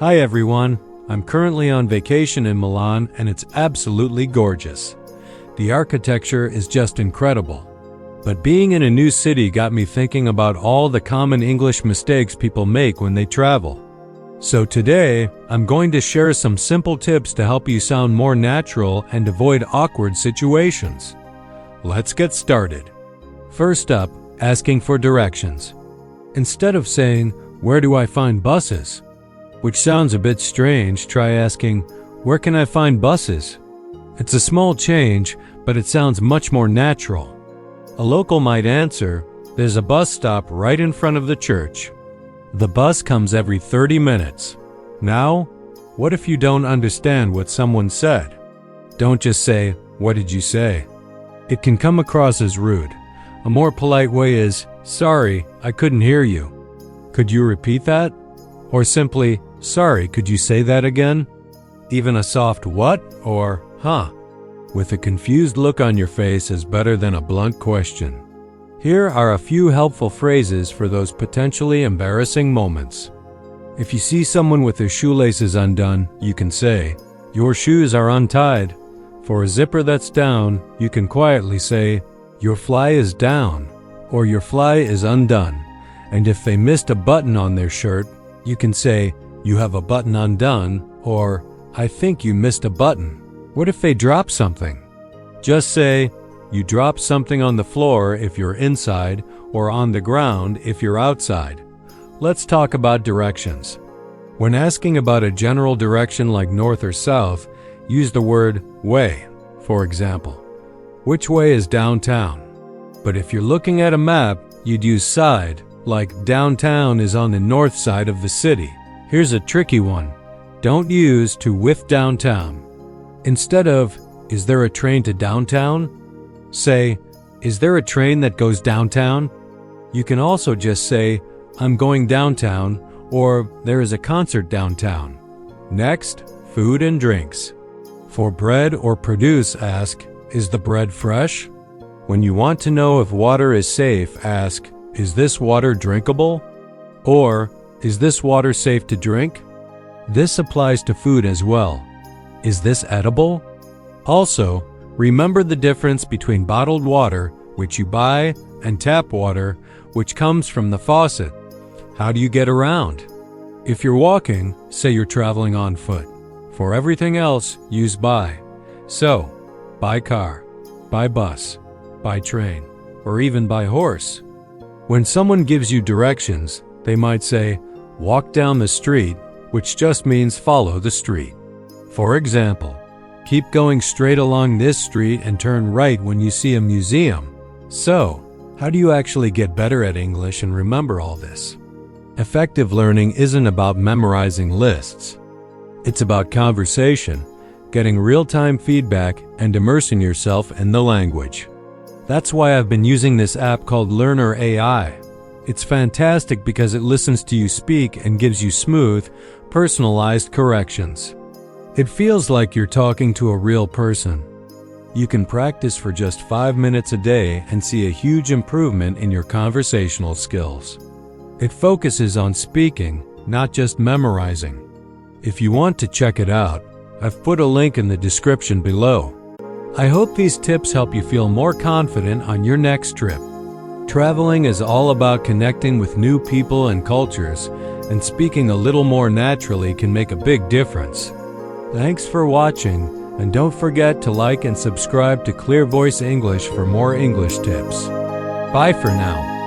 Hi everyone, I'm currently on vacation in Milan and it's absolutely gorgeous. The architecture is just incredible. But being in a new city got me thinking about all the common English mistakes people make when they travel. So today, I'm going to share some simple tips to help you sound more natural and avoid awkward situations. Let's get started. First up, asking for directions. Instead of saying, "Where do I find buses?" which sounds a bit strange, try asking, "Where can I find buses?" It's a small change, but it sounds much more natural. A local might answer, "There's a bus stop right in front of the church. The bus comes every 30 minutes. Now, what if you don't understand what someone said? Don't just say, "What did you say?" It can come across as rude. A more polite way is, "Sorry, I couldn't hear you. Could you repeat that?" Or simply, "Sorry, could you say that again?" Even a soft "what" or "huh" with a confused look on your face is better than a blunt question. Here are a few helpful phrases for those potentially embarrassing moments. If you see someone with their shoelaces undone, you can say, "Your shoes are untied." For a zipper that's down, you can quietly say, "Your fly is down," or "Your fly is undone." And if they missed a button on their shirt, you can say, "You have a button undone," or "I think you missed a button." What if they drop something? Just say, "You dropped something on the floor" if you're inside, or "on the ground" if you're outside. Let's talk about directions. When asking about a general direction like north or south, use the word way. For example, "Which way is downtown?" But if you're looking at a map, you'd use side, like "Downtown is on the north side of the city." Here's a tricky one. Don't use "to with downtown." Instead of "Is there a train to downtown?" say, "Is there a train that goes downtown?" You can also just say, "I'm going downtown," or "There is a concert downtown." Next, food and drinks. For bread or produce, ask, "Is the bread fresh?" When you want to know if water is safe, ask, "Is this water drinkable?" Or, "Is this water safe to drink?" This applies to food as well. Is this edible? Also, remember the difference between bottled water, which you buy, and tap water, which comes from the faucet. How do you get around? If you're walking, say you're traveling on foot. For everything else, use by. So, by car, by bus, by train, or even by horse. When someone gives you directions, they might say, "Walk down the street," which just means follow the street. For example, "Keep going straight along this street and turn right when you see a museum." So, how do you actually get better at English and remember all this? Effective learning isn't about memorizing lists. It's about conversation, getting real-time feedback, and immersing yourself in the language. That's why I've been using this app called Learner AI. It's fantastic because it listens to you speak and gives you smooth, personalized corrections. It feels like you're talking to a real person. You can practice for just 5 minutes a day and see a huge improvement in your conversational skills. It focuses on speaking, not just memorizing. If you want to check it out, I've put a link in the description below. I hope these tips help you feel more confident on your next trip. Traveling is all about connecting with new people and cultures, and speaking a little more naturally can make a big difference. Thanks for watching, and don't forget to like and subscribe to Clear Voice English for more English tips. Bye for now.